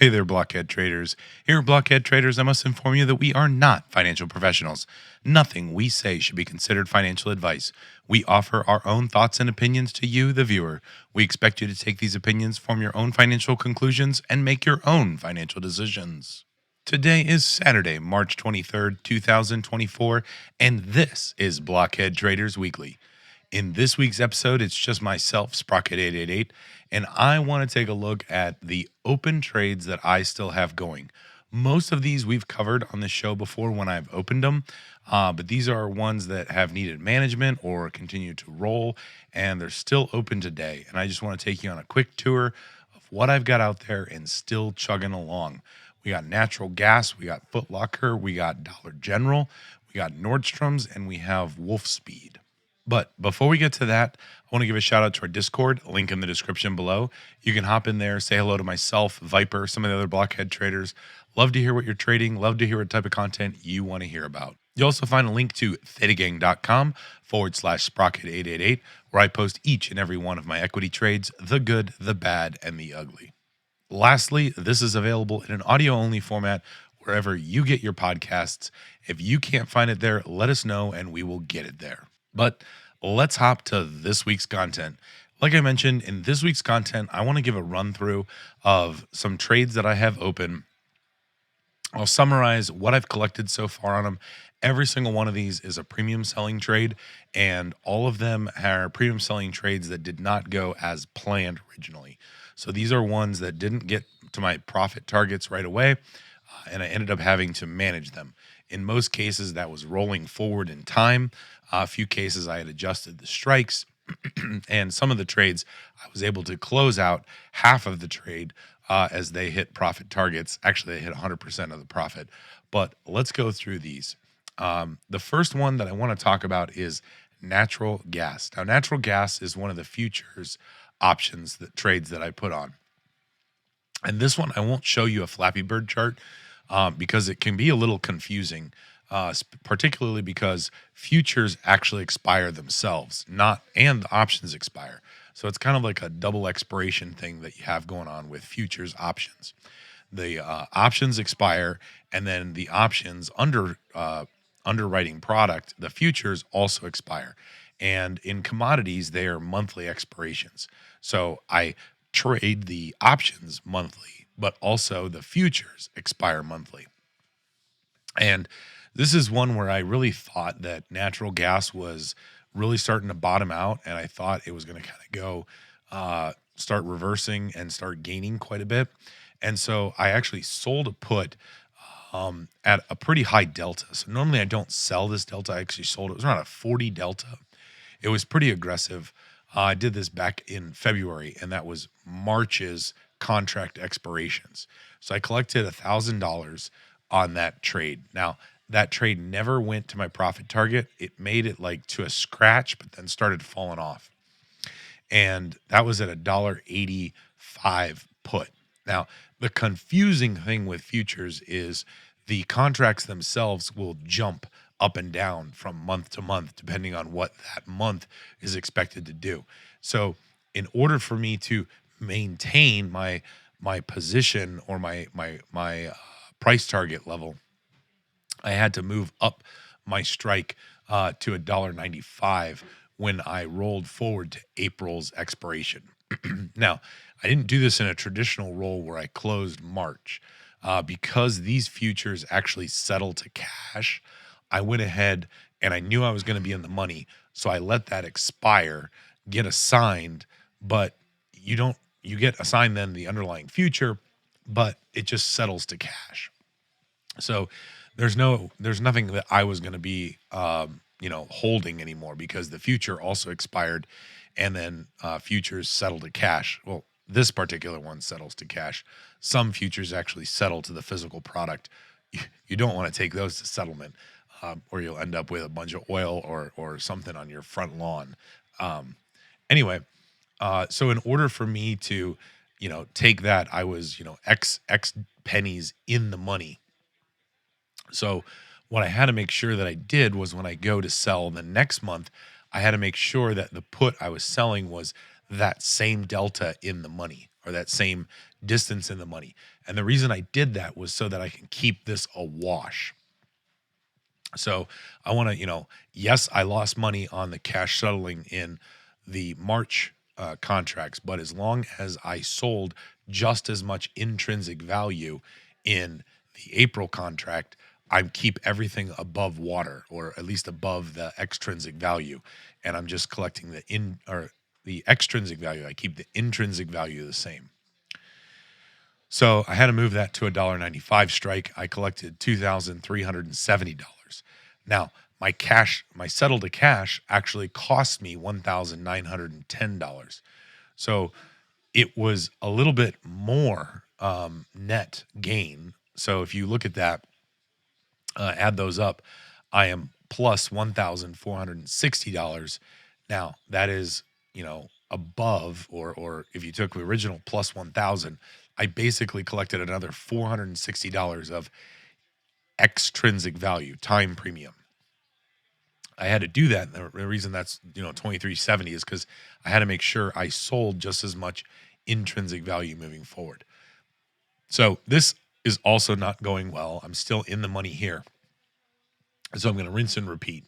Hey there, Blockhead Traders. Here at Blockhead Traders, I must inform you that we are not financial professionals. Nothing we say should be considered financial advice. We offer our own thoughts and opinions to you, the viewer. We expect you to take these opinions, form your own financial conclusions, and make your own financial decisions. Today is Saturday, March 23rd, 2024, and this is Blockhead Traders Weekly. In this week's episode, it's just myself, Sprocket888, and I want to take a look at the open trades that I still have going. Most of these we've covered on the show before when I've opened them, but these are ones that have needed management or continue to roll, and they're still open today. And I just want to take you on a quick tour of what I've got out there and still chugging along. We got natural gas, we got Foot Locker, we got Dollar General, we got Nordstrom's, and we have Wolf Speed. But before we get to that, I want to give a shout out to our Discord, link in the description below. You can hop in there, say hello to myself, Viper, some of the other Blockhead traders. Love to hear what you're trading, love to hear what type of content you want to hear about. You'll also find a link to thetagang.com/sprocket888, where I post each and every one of my equity trades, the good, the bad, and the ugly. Lastly, this is available in an audio-only format wherever you get your podcasts. If you can't find it there, let us know and we will get it there. But let's hop to this week's content. Like I mentioned, in this week's content, I want to give a run through of some trades that I have open. I'll summarize what I've collected so far on them. Every single one of these is a premium selling trade, and all of them are premium selling trades that did not go as planned originally. So these are ones that didn't get to my profit targets right away, and I ended up having to manage them. In most cases, that was rolling forward in time. A few cases, I had adjusted the strikes, and some of the trades, I was able to close out half of the trade as they hit profit targets. Actually, they hit 100% of the profit. But let's go through these. The first one that I want to talk about is natural gas. Now, natural gas is one of the futures options that trades that I put on. And this one, I won't show you a Flappy Bird chart because it can be a little confusing, particularly because futures actually expire themselves, and the options expire. So it's kind of like a double expiration thing that you have going on with futures options. The options expire, and then the options underwriting product, the futures also expire. And in commodities, they are monthly expirations. So I trade the options monthly, but also the futures expire monthly. And this is one where I really thought that natural gas was really starting to bottom out, and I thought it was going to kind of go start reversing and start gaining quite a bit. And so I actually sold a put at a pretty high delta. So normally I don't sell this delta. I actually sold it. It was around a 40 delta. It was pretty aggressive. I did this back in February, and that was March's contract expirations. So I collected $1,000 on that trade. Now, that trade never went to my profit target. It made it like to a scratch, but then started falling off. And that was at $1.85 put. Now, the confusing thing with futures is the contracts themselves will jump up and down from month to month, depending on what that month is expected to do. So in order for me to maintain my position or my price target level, I had to move up my strike to $1.95 when I rolled forward to April's expiration. Now, I didn't do this in a traditional roll where I closed March. Because these futures actually settle to cash, I went ahead and I knew I was going to be in the money. So I let that expire, get assigned, but you get assigned then the underlying future, but it just settles to cash. So there's nothing that I was going to be, holding anymore because the future also expired, and then futures settle to cash. Well, this particular one settles to cash. Some futures actually settle to the physical product. You don't want to take those to settlement, or you'll end up with a bunch of oil or something on your front lawn. Anyway, so in order for me to, take that, I was, X pennies in the money. So what I had to make sure that I did was when I go to sell the next month, I had to make sure that the put I was selling was that same delta in the money or that same distance in the money. And the reason I did that was so that I can keep this a wash. So I want to, yes, I lost money on the cash settling in the March contracts, but as long as I sold just as much intrinsic value in the April contract, I keep everything above water, or at least above the extrinsic value, and I'm just collecting the extrinsic value. I keep the intrinsic value the same. So I had to move that to a $1.95 strike. I collected $2,370. Now, my settle to cash actually cost me $1,910. So it was a little bit more net gain. So if you look at that, add those up, I am plus $1,460. Now that is, above, or if you took the original plus 1,000, I basically collected another $460 of extrinsic value, time premium. I had to do that. And the reason that's 2370 is because I had to make sure I sold just as much intrinsic value moving forward. So this is also not going well. I'm still in the money here. So I'm going to rinse and repeat.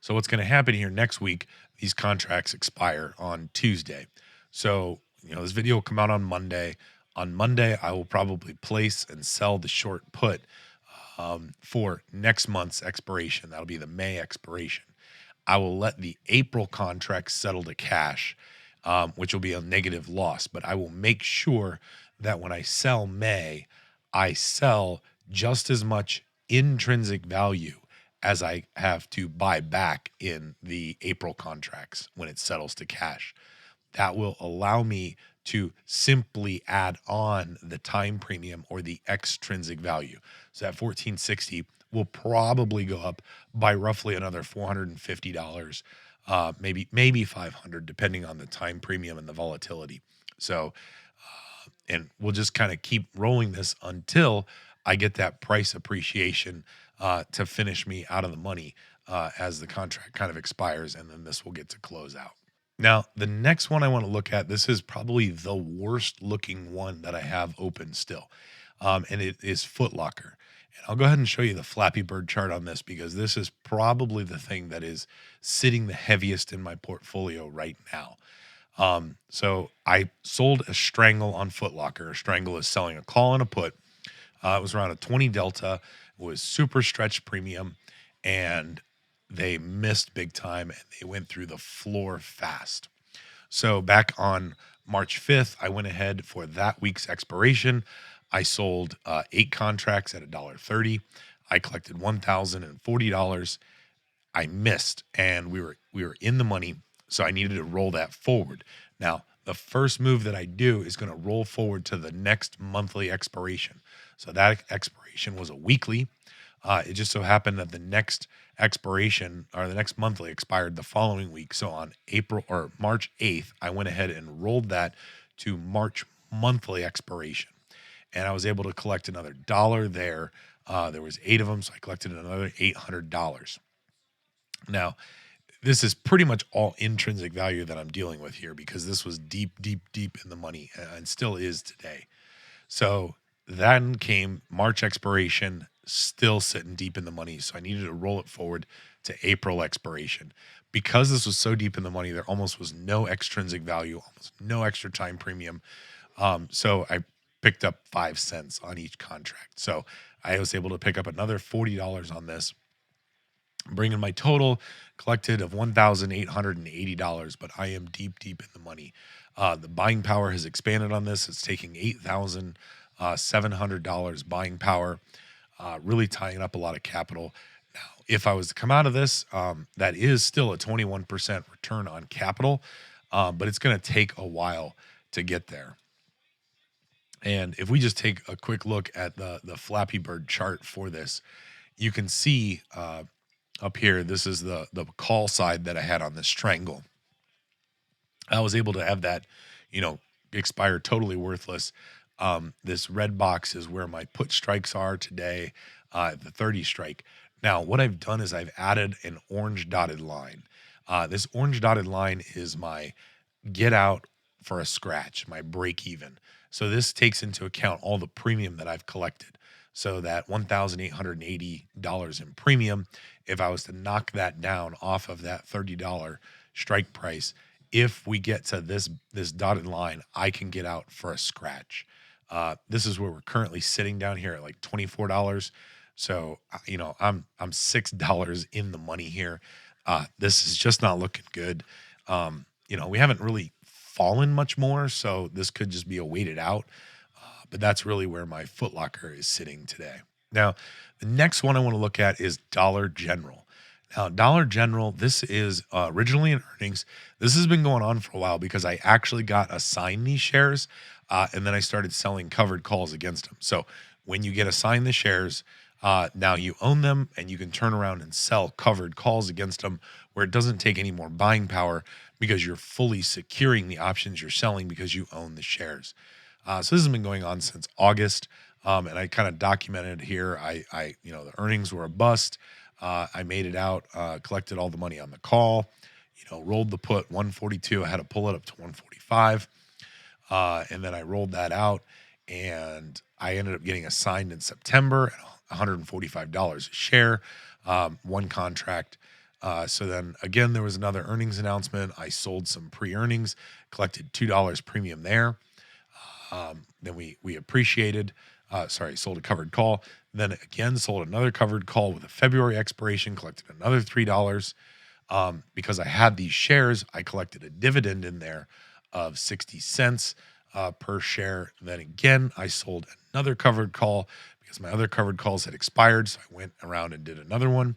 So what's going to happen here next week, these contracts expire on Tuesday. So, this video will come out on Monday. On Monday, I will probably place and sell the short put for next month's expiration. That'll be the May expiration. I will let the April contracts settle to cash, which will be a negative loss. But I will make sure that when I sell May, I sell just as much intrinsic value as I have to buy back in the April contracts when it settles to cash. That will allow me to simply add on the time premium or the extrinsic value. So that 1460 will probably go up by roughly another $450, maybe 500, depending on the time premium and the volatility. So, and we'll just kind of keep rolling this until I get that price appreciation to finish me out of the money as the contract kind of expires, and then this will get to close out. Now, the next one I want to look at, this is probably the worst looking one that I have open still, and it is Foot Locker. And I'll go ahead and show you the Flappy Bird chart on this because this is probably the thing that is sitting the heaviest in my portfolio right now. So I sold a strangle on Foot Locker. A strangle is selling a call and a put. It was around a 20 delta. It was super stretched premium, and they missed big time, and they went through the floor fast. So back on March 5th, I went ahead for that week's expiration. I sold 8 contracts at $1.30. I collected $1,040. I missed, and we were in the money, so I needed to roll that forward. Now, the first move that I do is going to roll forward to the next monthly expiration. So that expiration was a weekly. It just so happened that the next expiration, or the next monthly, expired the following week. So on March 8th, I went ahead and rolled that to March monthly expiration. And I was able to collect another dollar there. There was 8 of them, so I collected another $800. Now, this is pretty much all intrinsic value that I'm dealing with here because this was deep, deep, deep in the money and still is today. So then came March expiration, still sitting deep in the money. So I needed to roll it forward to April expiration. Because this was so deep in the money, there almost was no extrinsic value, almost no extra time premium. So I picked up 5 cents on each contract. So I was able to pick up another $40 on this, bringing my total collected of $1,880, but I am deep, deep in the money. The buying power has expanded on this. It's taking $8,700 buying power, really tying up a lot of capital. Now, if I was to come out of this, that is still a 21% return on capital, but it's going to take a while to get there. And if we just take a quick look at the Flappy Bird chart for this, you can see up here, this is the call side that I had on this triangle. I was able to have that, expire totally worthless. This red box is where my put strikes are today, the 30 strike. Now, what I've done is I've added an orange dotted line. This orange dotted line is my get out for a scratch, my break even. So this takes into account all the premium that I've collected. So that $1,880 in premium, if I was to knock that down off of that $30 strike price, if we get to this dotted line, I can get out for a scratch. This is where we're currently sitting down here at like $24. So I'm $6 in the money here. This is just not looking good. We haven't really fallen much more, so this could just be a waited out. But that's really where my footlocker is sitting today. Now, the next one I want to look at is Dollar General. Now, Dollar General, this is originally in earnings. This has been going on for a while because I actually got assigned these shares, and then I started selling covered calls against them. So when you get assigned the shares, now you own them, and you can turn around and sell covered calls against them where it doesn't take any more buying power because you're fully securing the options you're selling because you own the shares. So this has been going on since August, and I kind of documented here. The earnings were a bust. I made it out, collected all the money on the call, rolled the put 142. I had to pull it up to 145, and then I rolled that out, and I ended up getting assigned in September at $145 a share, one contract. So then again, there was another earnings announcement. I sold some pre-earnings, collected $2 premium there. Then we appreciated, sold a covered call. Then again, sold another covered call with a February expiration, collected another $3. Because I had these shares, I collected a dividend in there of 60 cents per share. Then again, I sold another covered call because my other covered calls had expired. So I went around and did another one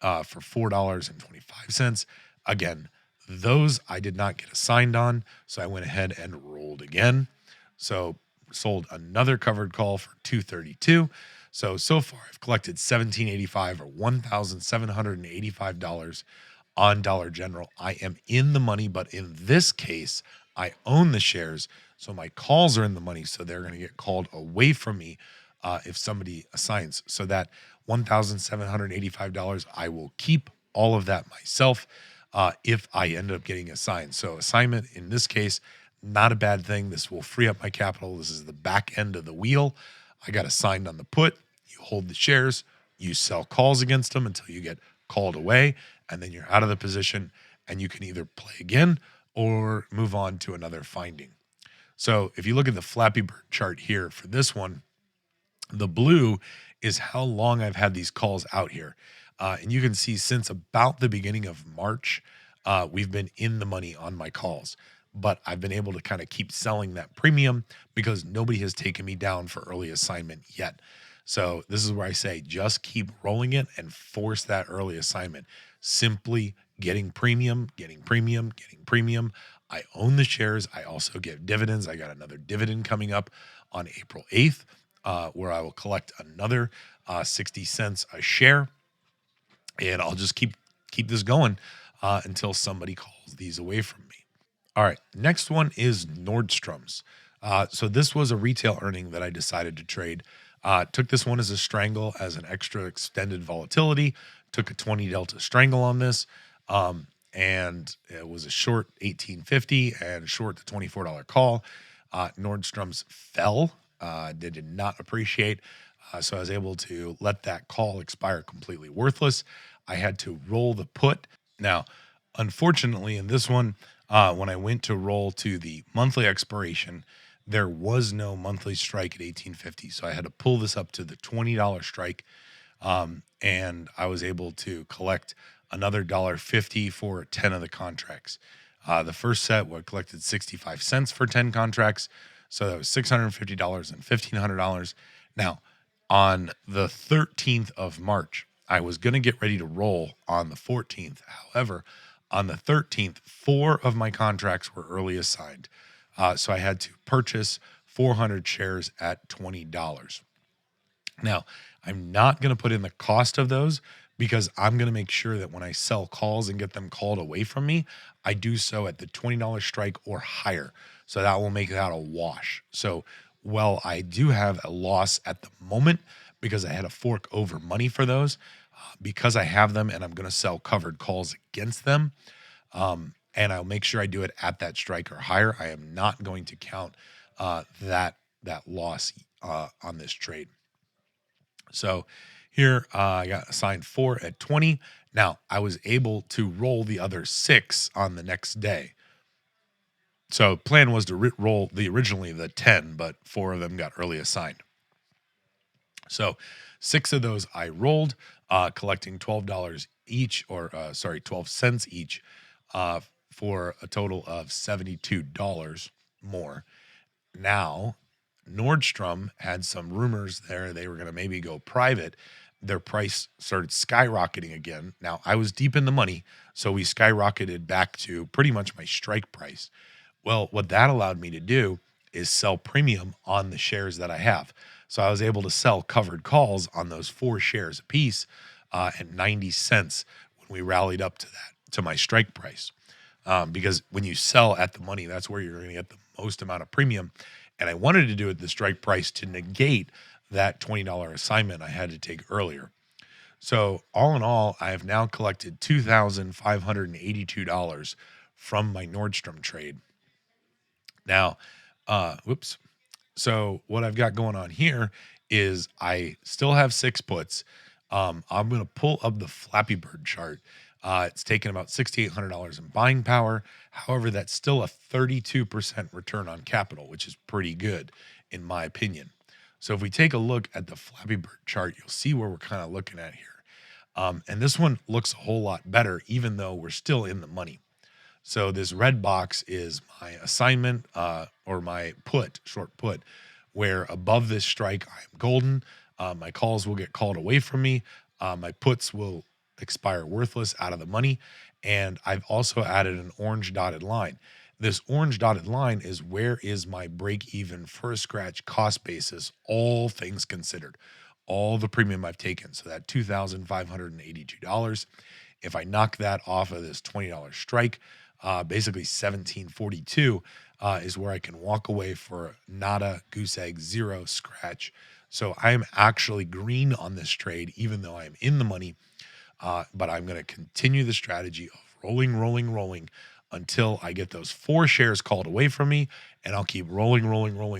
for $4.25. Again, those I did not get assigned on. So I went ahead and rolled again. So sold another covered call for $2.32. So far I've collected $1,785 or $1,785 on Dollar General. I am in the money, but in this case, I own the shares. So my calls are in the money. So they're going to get called away from me if somebody assigns. So that $1,785, I will keep all of that myself if I end up getting assigned. So assignment in this case, not a bad thing. This will free up my capital. This is the back end of the wheel. I got assigned on the put. You hold the shares. You sell calls against them until you get called away, and then you're out of the position, and you can either play again or move on to another finding. So if you look at the Flappy Bird chart here for this one, the blue is how long I've had these calls out here. And you can see since about the beginning of March, we've been in the money on my calls. But I've been able to kind of keep selling that premium because nobody has taken me down for early assignment yet. So this is where I say just keep rolling it and force that early assignment. Simply getting premium, getting premium, getting premium. I own the shares. I also get dividends. I got another dividend coming up on April 8th, where I will collect another 60 cents a share. And I'll just keep this going until somebody calls these away from me. All right, next one is Nordstrom's. So this was a retail earning that I decided to trade. Took this one as a strangle, as an extra extended volatility. Took a 20 delta strangle on this, and it was a short 1850 and short the $24 call. Nordstrom's fell. They did not appreciate, so I was able to let that call expire completely worthless. I had to roll the put. Now, unfortunately, in this one, when I went to roll to the monthly expiration, there was no monthly strike at 1850. So I had to pull this up to the $20 strike. And I was able to collect another $1.50 for 10 of the contracts. The first set would collected 65 cents for 10 contracts. So that was $650 and $1,500. Now, on the 13th of March, I was going to get ready to roll on the 14th. However, on the 13th, 4 of my contracts were early assigned. So I had to purchase 400 shares at $20. Now, I'm not going to put in the cost of those because I'm going to make sure that when I sell calls and get them called away from me, I do so at the $20 strike or higher. So that will make that a wash. So while I do have a loss at the moment because I had to fork over money for those, because I have them and I'm going to sell covered calls against them, and I'll make sure I do it at that strike or higher. I am not going to count that loss on this trade. So here I got assigned 4 at 20. Now I was able to roll the other 6 on the next day. So plan was to roll originally the 10, but 4 of them got early assigned. So 6 of those I rolled, collecting $12 each, or 12 cents each, for a total of $72 more. Now, Nordstrom had some rumors there they were going to maybe go private. Their price started skyrocketing again. Now, I was deep in the money, so we skyrocketed back to pretty much my strike price. Well, what that allowed me to do is sell premium on the shares that I have. So I was able to sell covered calls on those 4 shares a piece at 90 cents when we rallied up to that, to my strike price. Because when you sell at the money, that's where you're going to get the most amount of premium. And I wanted to do it at the strike price to negate that $20 assignment I had to take earlier. So all in all, I have now collected $2,582 from my Nordstrom trade. Now, whoops. So what I've got going on here is I still have 6 puts. I'm going to pull up the Flappy Bird chart. It's taken about $6,800 in buying power. However, that's still a 32% return on capital, which is pretty good in my opinion. So if we take a look at the Flappy Bird chart, you'll see where we're kind of looking at here. And this one looks a whole lot better, even though we're still in the money. So this red box is my assignment, or my put, short put, where above this strike, I am golden. My calls will get called away from me. My puts will expire worthless, out of the money. And I've also added an orange dotted line. This orange dotted line is where is my break even first scratch cost basis, all things considered, all the premium I've taken. So that $2,582. If I knock that off of this $20 strike, basically $1,742 is where I can walk away for nada, goose egg, 0 scratch. So I am actually green on this trade, even though I am in the money. But I'm going to continue the strategy of rolling until I get those 4 shares called away from me, and I'll keep rolling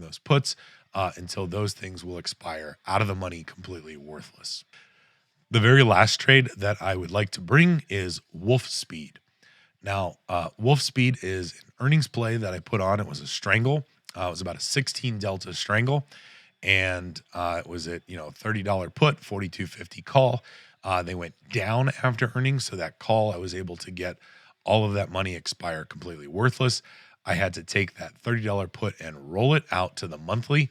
those puts until those things will expire, out of the money, completely worthless. The very last trade that I would like to bring is Wolf Speed. Now, Wolf Speed is an earnings play that I put on. It was a strangle. It was about a 16 delta strangle, and it was at $30 put, $42.50 call. They went down after earnings, so that call I was able to get all of that money expire completely worthless. I had to take that $30 put and roll it out to the monthly.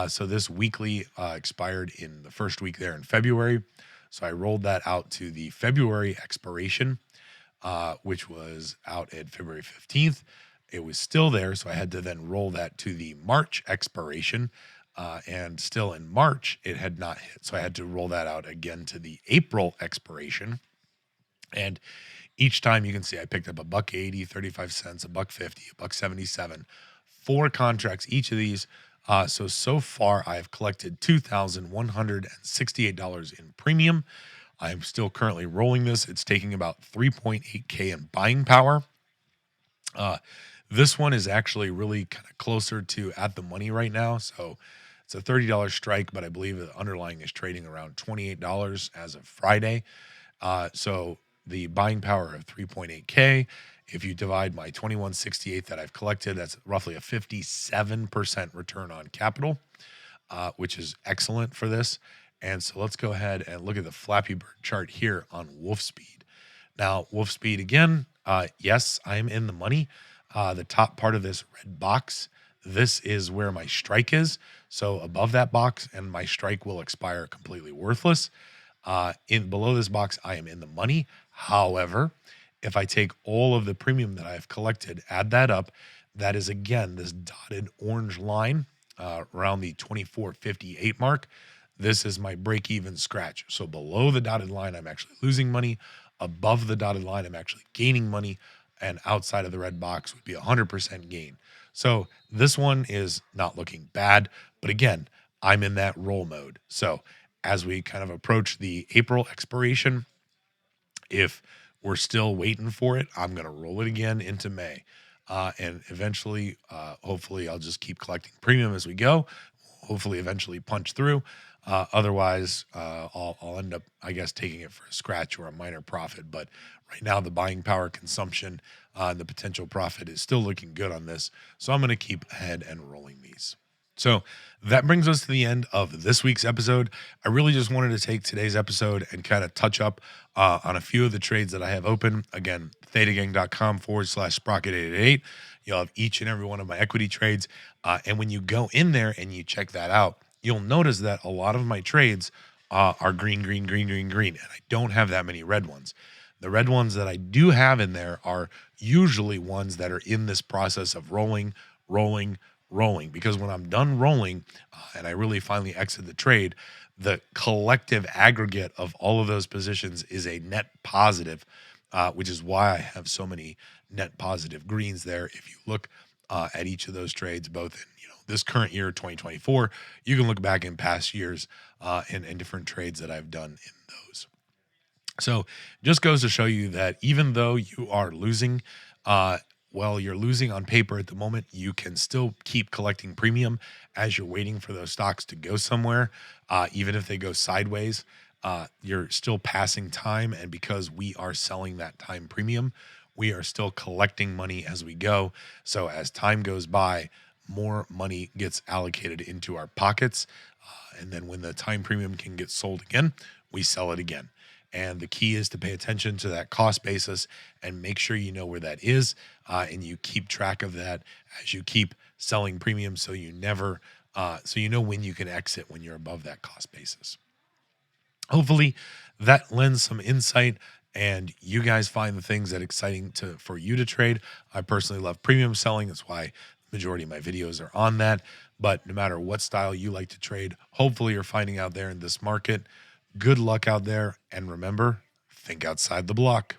So this weekly expired in the first week there in February. So I rolled that out to the February expiration, which was out at February 15th. It was still there, so I had to then roll that to the March expiration. And still in March, it had not hit. So I had to roll that out again to the April expiration. And each time you can see I picked up $1.80, 35 cents, $1.50, $1.77, 4 contracts, each of these. So far I've collected $2,168 in premium. I'm still currently rolling this. It's taking about 3.8K in buying power. This one is actually really kind of closer to at the money right now. So it's a $30 strike, but I believe the underlying is trading around $28 as of Friday. So the buying power of 3.8K, if you divide my 2168 that I've collected, that's roughly a 57% return on capital, which is excellent for this. And so let's go ahead and look at the Flappy Bird chart here on Wolf Speed. Now, Wolf Speed again, yes, I am in the money. The top part of this red box, this is where my strike is. So above that box, and my strike will expire completely worthless. Below this box, I am in the money. However, if I take all of the premium that I've collected, add that up, that is again this dotted orange line around the 24.58 mark. This is my break-even scratch. So below the dotted line, I'm actually losing money. Above the dotted line, I'm actually gaining money. And outside of the red box would be 100% gain. So this one is not looking bad. But again, I'm in that roll mode. So as we kind of approach the April expiration, if we're still waiting for it, I'm going to roll it again into May. And eventually, hopefully, I'll just keep collecting premium as we go. Hopefully, eventually punch through. Otherwise, I'll end up, I guess, taking it for a scratch or a minor profit. But right now, the buying power, consumption, and the potential profit is still looking good on this. So I'm going to keep ahead and rolling these. So that brings us to the end of this week's episode. I really just wanted to take today's episode and kind of touch up on a few of the trades that I have open. Again, thetagang.com/sprocket888. You'll have each and every one of my equity trades. And when you go in there and you check that out, you'll notice that a lot of my trades are green, green, green, green, green. And I don't have that many red ones. The red ones that I do have in there are usually ones that are in this process of rolling, rolling, rolling, because when I'm done rolling and I really finally exit the trade, the collective aggregate of all of those positions is a net positive, which is why I have so many net positive greens there. If you look at each of those trades, both in this current year, 2024, you can look back in past years and different trades that I've done in those. So just goes to show you that even though you are losing, you're losing on paper at the moment, you can still keep collecting premium as you're waiting for those stocks to go somewhere. Even if they go sideways, you're still passing time. And because we are selling that time premium, we are still collecting money as we go. So as time goes by, more money gets allocated into our pockets. And then when the time premium can get sold again, we sell it again. And the key is to pay attention to that cost basis and make sure you know where that is, and you keep track of that as you keep selling premium, so you never, so you know when you can exit when you're above that cost basis. Hopefully, that lends some insight, and you guys find the things that exciting for you to trade. I personally love premium selling. That's why the majority of my videos are on that. But no matter what style you like to trade, hopefully you're finding out there in this market. Good luck out there, and remember, think outside the block.